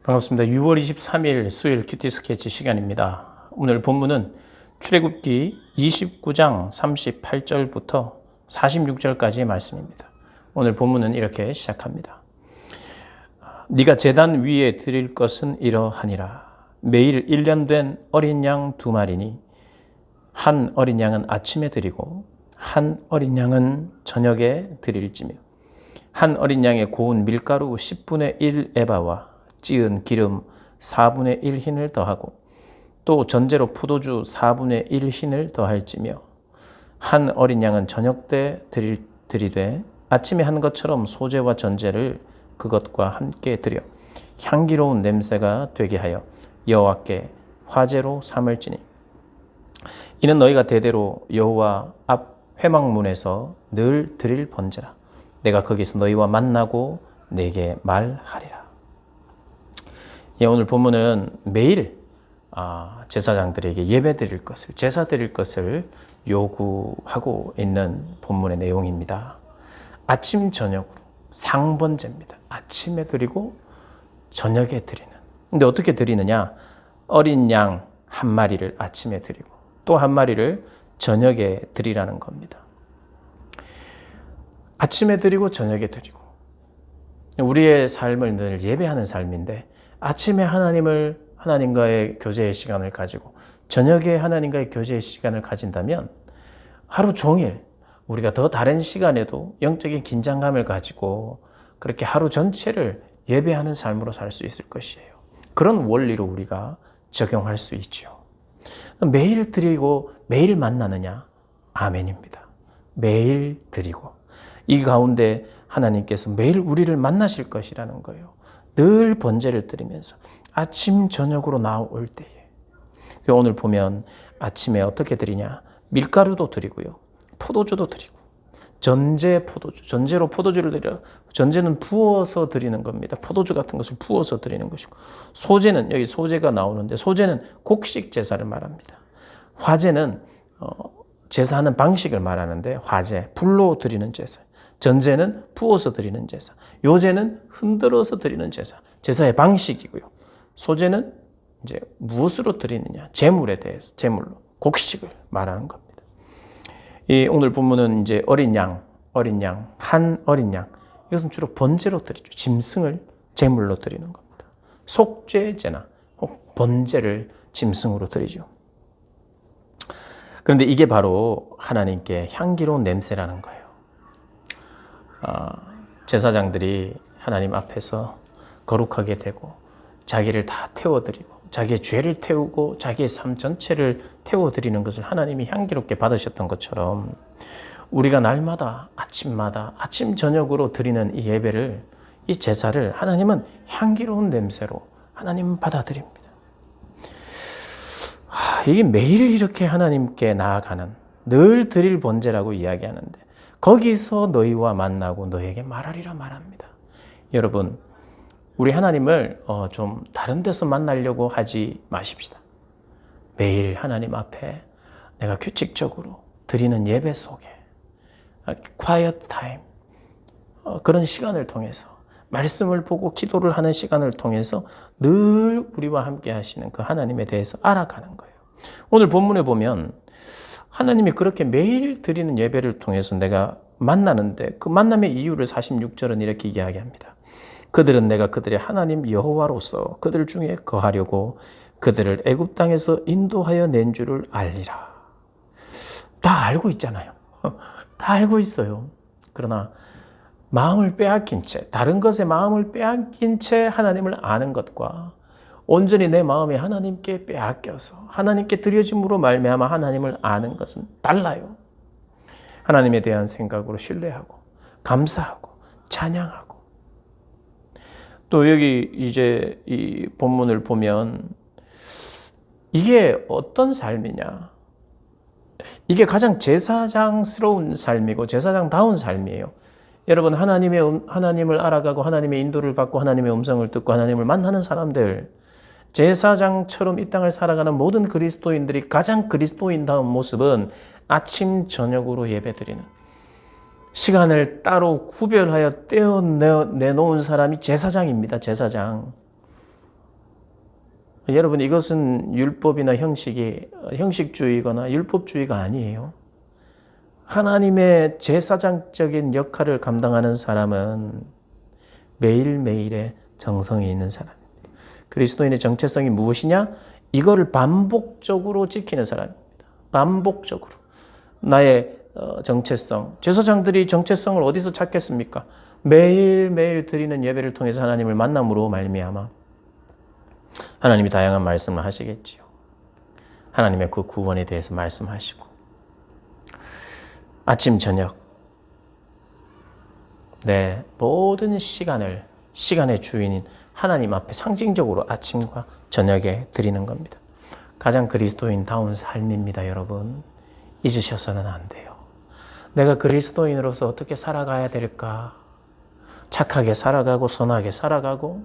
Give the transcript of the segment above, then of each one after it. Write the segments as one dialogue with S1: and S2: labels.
S1: 반갑습니다. 6월 23일 수요일 큐티 스케치 시간입니다. 오늘 본문은 출애굽기 29장 38절부터 46절까지의 말씀입니다. 오늘 본문은 이렇게 시작합니다. 네가 제단 위에 드릴 것은 이러하니라. 매일 1년 된 어린 양 2마리니 한 어린 양은 아침에 드리고 한 어린 양은 저녁에 드릴지며 한 어린 양의 고운 밀가루 10분의 1 에바와 찌은 기름 4분의 1 흰을 더하고 또 전제로 포도주 4분의 1 흰을 더할지며 한 어린 양은 저녁 때 드리되 아침에 한 것처럼 소제와 전제를 그것과 함께 드려 향기로운 냄새가 되게 하여 여호와께 화제로 삼을지니 이는 너희가 대대로 여호와 앞 회막문에서 늘 드릴 번제라. 내가 거기서 너희와 만나고 내게 말하리라. 오늘 본문은 매일 제사장들에게 예배 드릴 것을, 제사 드릴 것을 요구하고 있는 본문의 내용입니다. 아침 저녁으로 상번제입니다. 아침에 드리고 저녁에 드리는. 근데 어떻게 드리느냐? 어린 양 한 마리를 아침에 드리고 또 한 마리를 저녁에 드리라는 겁니다. 아침에 드리고 저녁에 드리고. 우리의 삶을 늘 예배하는 삶인데 아침에 하나님과의 교제의 시간을 가지고 저녁에 하나님과의 교제의 시간을 가진다면 하루 종일 우리가 더 다른 시간에도 영적인 긴장감을 가지고 그렇게 하루 전체를 예배하는 삶으로 살 수 있을 것이에요. 그런 원리로 우리가 적용할 수 있죠. 매일 드리고 매일 만나느냐? 아멘입니다. 매일 드리고 이 가운데 하나님께서 매일 우리를 만나실 것이라는 거예요. 늘 번제를 드리면서 아침 저녁으로 나올 때에 오늘 보면 아침에 어떻게 드리냐? 밀가루도 드리고요. 포도주도 드리고 전제 포도주, 전제로 포도주를 드려. 전제는 부어서 드리는 겁니다. 포도주 같은 것을 부어서 드리는 것이고 소제는 여기 소제가 나오는데 소제는 곡식 제사를 말합니다. 화제는 제사하는 방식을 말하는데 화제, 불로 드리는 제사. 전제는 부어서 드리는 제사. 요제는 흔들어서 드리는 제사. 제사의 방식이고요. 소제는 이제 무엇으로 드리느냐? 제물에 대해서, 제물로, 곡식을 말하는 겁니다. 오늘 본문은 이제 어린 양, 한 어린 양. 이것은 주로 번제로 드리죠. 짐승을 제물로 드리는 겁니다. 속죄제나 혹 번제를 짐승으로 드리죠. 그런데 이게 바로 하나님께 향기로운 냄새라는 거예요. 제사장들이 하나님 앞에서 거룩하게 되고 자기를 다 태워드리고 자기의 죄를 태우고 자기의 삶 전체를 태워드리는 것을 하나님이 향기롭게 받으셨던 것처럼 우리가 날마다 아침마다 아침 저녁으로 드리는 이 예배를, 이 제사를 하나님은 향기로운 냄새로 하나님은 받아들입니다. 이게 매일 이렇게 하나님께 나아가는 늘 드릴 번제라고 이야기하는데 거기서 너희와 만나고 너에게 말하리라 말합니다. 여러분, 우리 하나님을 좀 다른 데서 만나려고 하지 마십시다. 매일 하나님 앞에 내가 규칙적으로 드리는 예배 속에 quiet time, 그런 시간을 통해서 말씀을 보고 기도를 하는 시간을 통해서 늘 우리와 함께 하시는 그 하나님에 대해서 알아가는 거예요. 오늘 본문에 보면 하나님이 그렇게 매일 드리는 예배를 통해서 내가 만나는데 그 만남의 이유를 46절은 이렇게 이야기합니다. 그들은 내가 그들의 하나님 여호와로서 그들 중에 거하려고 그들을 애굽 땅에서 인도하여 낸 줄을 알리라. 다 알고 있잖아요. 다 알고 있어요. 그러나 마음을 빼앗긴 채, 다른 것에 마음을 빼앗긴 채 하나님을 아는 것과 온전히 내 마음이 하나님께 빼앗겨서 하나님께 드려짐으로 말미암아 하나님을 아는 것은 달라요. 하나님에 대한 생각으로 신뢰하고 감사하고 찬양하고 또 여기 이제 이 본문을 보면 이게 어떤 삶이냐? 이게 가장 제사장스러운 삶이고 제사장다운 삶이에요. 여러분, 하나님을 알아가고 하나님의 인도를 받고 하나님의 음성을 듣고 하나님을 만나는 사람들, 제사장처럼 이 땅을 살아가는 모든 그리스도인들이 가장 그리스도인다운 모습은 아침 저녁으로 예배드리는 시간을 따로 구별하여 떼어내놓은 사람이 제사장입니다. 제사장. 여러분, 이것은 율법이나 형식주의거나 율법주의가 아니에요. 하나님의 제사장적인 역할을 감당하는 사람은 매일매일의 정성이 있는 사람입니다. 그리스도인의 정체성이 무엇이냐? 이거를 반복적으로 지키는 사람입니다. 반복적으로. 나의 정체성. 제사장들이 정체성을 어디서 찾겠습니까? 매일매일 드리는 예배를 통해서 하나님을 만남으로 말미암아 하나님이 다양한 말씀을 하시겠지요. 하나님의 그 구원에 대해서 말씀하시고 아침 저녁 내 모든 시간의 주인인 하나님 앞에 상징적으로 아침과 저녁에 드리는 겁니다. 가장 그리스도인다운 삶입니다, 여러분. 잊으셔서는 안 돼요. 내가 그리스도인으로서 어떻게 살아가야 될까? 착하게 살아가고 선하게 살아가고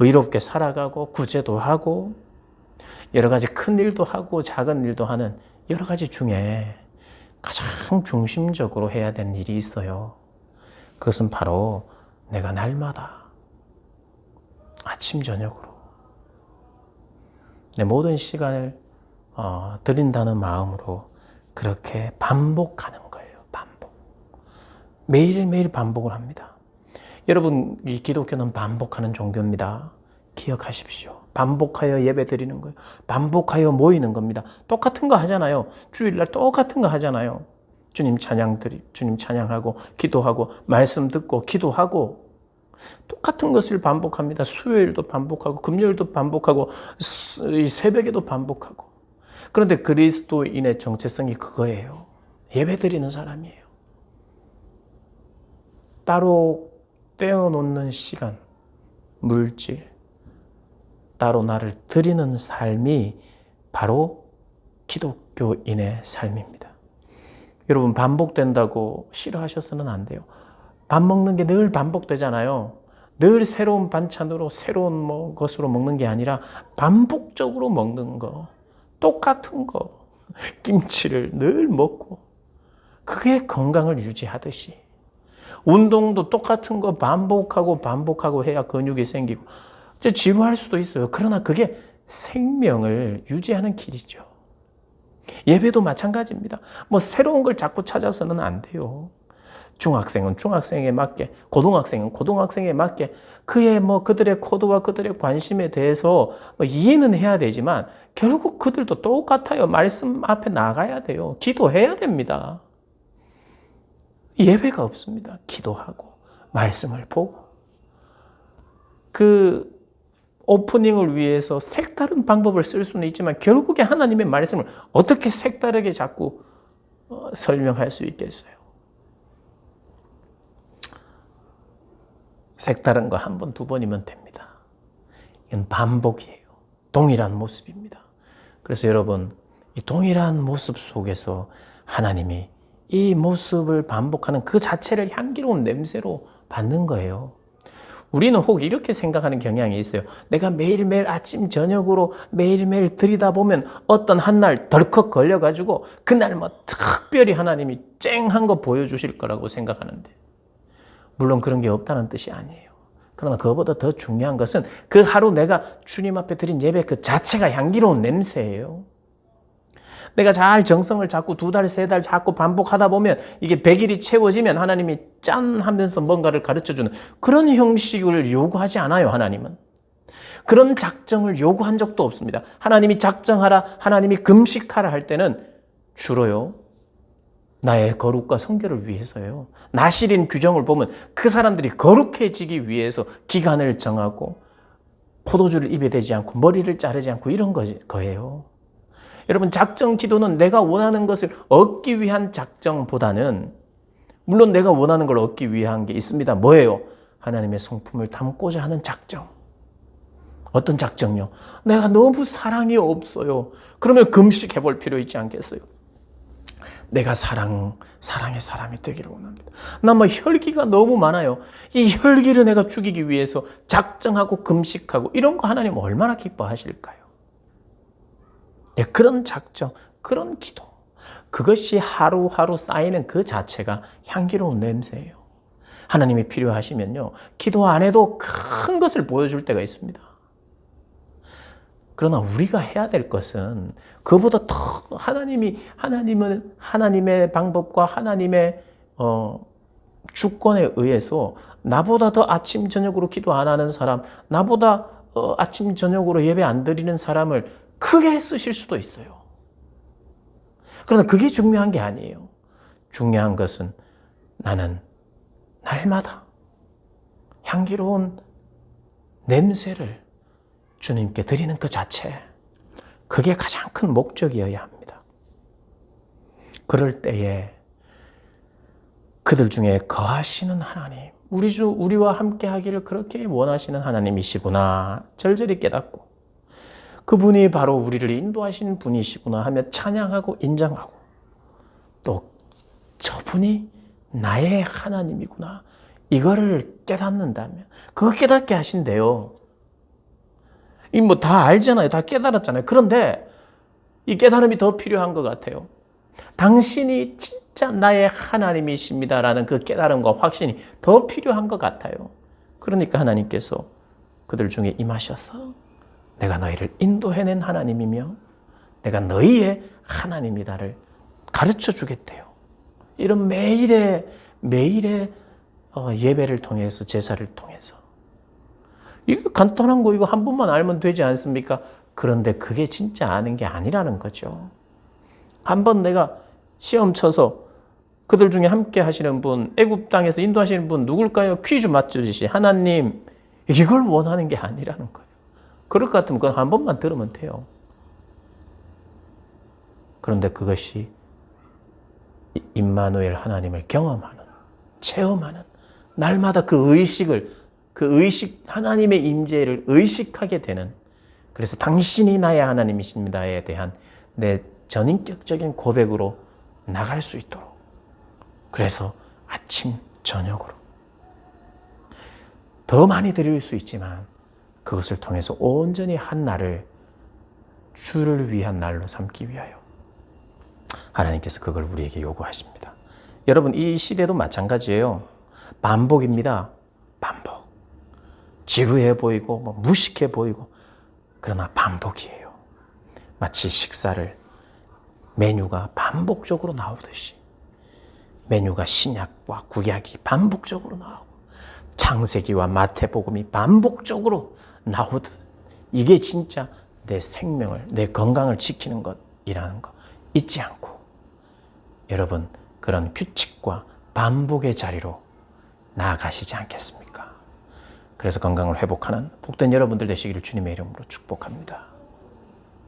S1: 의롭게 살아가고 구제도 하고 여러 가지 큰 일도 하고 작은 일도 하는 여러 가지 중에 가장 중심적으로 해야 되는 일이 있어요. 그것은 바로 내가 날마다 아침 저녁으로 내 모든 시간을 드린다는 마음으로 그렇게 반복하는 거예요. 반복. 매일매일 반복을 합니다. 여러분, 이 기독교는 반복하는 종교입니다. 기억하십시오. 반복하여 예배 드리는 거예요. 반복하여 모이는 겁니다. 똑같은 거 하잖아요. 주일날 똑같은 거 하잖아요. 주님 찬양하고 기도하고 말씀 듣고 기도하고 똑같은 것을 반복합니다. 수요일도 반복하고 금요일도 반복하고 새벽에도 반복하고. 그런데 그리스도인의 정체성이 그거예요. 예배 드리는 사람이에요. 따로 떼어놓는 시간, 물질, 따로 나를 드리는 삶이 바로 기독교인의 삶입니다. 여러분, 반복된다고 싫어하셔서는 안 돼요. 밥 먹는 게 늘 반복되잖아요. 늘 새로운 반찬으로 새로운 것으로 먹는 게 아니라 반복적으로 먹는 거, 똑같은 거, 김치를 늘 먹고 그게 건강을 유지하듯이 운동도 똑같은 거 반복하고 해야 근육이 생기고 이제 지루할 수도 있어요. 그러나 그게 생명을 유지하는 길이죠. 예배도 마찬가지입니다. 새로운 걸 자꾸 찾아서는 안 돼요. 중학생은 중학생에 맞게, 고등학생은 고등학생에 맞게 그들의 코드와 그들의 관심에 대해서 이해는 해야 되지만 결국 그들도 똑같아요. 말씀 앞에 나가야 돼요. 기도해야 됩니다. 예배가 없습니다. 기도하고 말씀을 보고 그 오프닝을 위해서 색다른 방법을 쓸 수는 있지만 결국에 하나님의 말씀을 어떻게 색다르게 자꾸 설명할 수 있겠어요? 색다른 거 한 번, 두 번이면 됩니다. 이건 반복이에요. 동일한 모습입니다. 그래서 여러분, 이 동일한 모습 속에서 하나님이 이 모습을 반복하는 그 자체를 향기로운 냄새로 받는 거예요. 우리는 혹 이렇게 생각하는 경향이 있어요. 내가 매일매일 아침 저녁으로 매일매일 드리다 보면 어떤 한 날 덜컥 걸려가지고 그날 특별히 하나님이 쨍한 거 보여주실 거라고 생각하는데 물론 그런 게 없다는 뜻이 아니에요. 그러나 그것보다 더 중요한 것은 그 하루 내가 주님 앞에 드린 예배 그 자체가 향기로운 냄새예요. 내가 잘 정성을 자꾸 2달, 3달 자꾸 반복하다 보면 이게 100일이 채워지면 하나님이 짠 하면서 뭔가를 가르쳐주는 그런 형식을 요구하지 않아요, 하나님은. 그런 작정을 요구한 적도 없습니다. 하나님이 작정하라, 하나님이 금식하라 할 때는 주로요, 나의 거룩과 성결을 위해서요. 나실인 규정을 보면 그 사람들이 거룩해지기 위해서 기간을 정하고 포도주를 입에 대지 않고 머리를 자르지 않고 이런 거예요. 여러분, 작정 기도는 내가 원하는 것을 얻기 위한 작정보다는 물론 내가 원하는 걸 얻기 위한 게 있습니다. 뭐예요? 하나님의 성품을 담고자 하는 작정. 어떤 작정요? 내가 너무 사랑이 없어요. 그러면 금식해 볼 필요 있지 않겠어요? 내가 사랑의 사람이 되기를 원합니다. 나 혈기가 너무 많아요. 이 혈기를 내가 죽이기 위해서 작정하고 금식하고 이런 거 하나님 얼마나 기뻐하실까요? 네, 그런 작정, 그런 기도, 그것이 하루하루 쌓이는 그 자체가 향기로운 냄새예요. 하나님이 필요하시면요, 기도 안 해도 큰 것을 보여줄 때가 있습니다. 그러나 우리가 해야 될 것은 그보다 더 하나님은 하나님의 방법과 하나님의 주권에 의해서 나보다 더 아침 저녁으로 기도 안 하는 사람, 나보다 아침 저녁으로 예배 안 드리는 사람을 크게 쓰실 수도 있어요. 그러나 그게 중요한 게 아니에요. 중요한 것은 나는 날마다 향기로운 냄새를 주님께 드리는 그 자체, 그게 가장 큰 목적이어야 합니다. 그럴 때에 그들 중에 거하시는 하나님, 우리와 함께 하기를 그렇게 원하시는 하나님이시구나 절절히 깨닫고, 그분이 바로 우리를 인도하시는 분이시구나 하며 찬양하고 인정하고, 또 저분이 나의 하나님이구나 이거를 깨닫는다면, 그거 깨닫게 하신대요. 이 뭐 다 알잖아요. 다 깨달았잖아요. 그런데 이 깨달음이 더 필요한 것 같아요. 당신이 진짜 나의 하나님이십니다라는 그 깨달음과 확신이 더 필요한 것 같아요. 그러니까 하나님께서 그들 중에 임하셔서 내가 너희를 인도해낸 하나님이며 내가 너희의 하나님이다를 가르쳐 주겠대요. 이런 매일의 예배를 통해서, 제사를 통해서. 이거 간단한 거, 이거 한 번만 알면 되지 않습니까? 그런데 그게 진짜 아는 게 아니라는 거죠. 한번 내가 시험 쳐서 그들 중에 함께 하시는 분, 애굽 땅에서 인도하시는 분 누굴까요? 퀴즈 맞추듯이 하나님, 이걸 원하는 게 아니라는 거예요. 그럴 것 같으면 그건 한 번만 들으면 돼요. 그런데 그것이 임마누엘 하나님을 경험하는, 체험하는, 날마다 그 의식, 하나님의 임재를 의식하게 되는, 그래서 당신이 나의 하나님이십니다에 대한 내 전인격적인 고백으로 나갈 수 있도록, 그래서 아침, 저녁으로 더 많이 드릴 수 있지만 그것을 통해서 온전히 한 날을 주를 위한 날로 삼기 위하여 하나님께서 그걸 우리에게 요구하십니다. 여러분, 이 시대도 마찬가지예요. 반복입니다. 반복. 지루해 보이고 무식해 보이고, 그러나 반복이에요. 마치 식사를 메뉴가 반복적으로 나오듯이, 메뉴가 신약과 구약이 반복적으로 나오고 창세기와 마태복음이 반복적으로 나오듯, 이게 진짜 내 생명을, 내 건강을 지키는 것이라는 거 잊지 않고, 여러분 그런 규칙과 반복의 자리로 나아가시지 않겠습니까? 그래서 건강을 회복하는 복된 여러분들 되시기를 주님의 이름으로 축복합니다.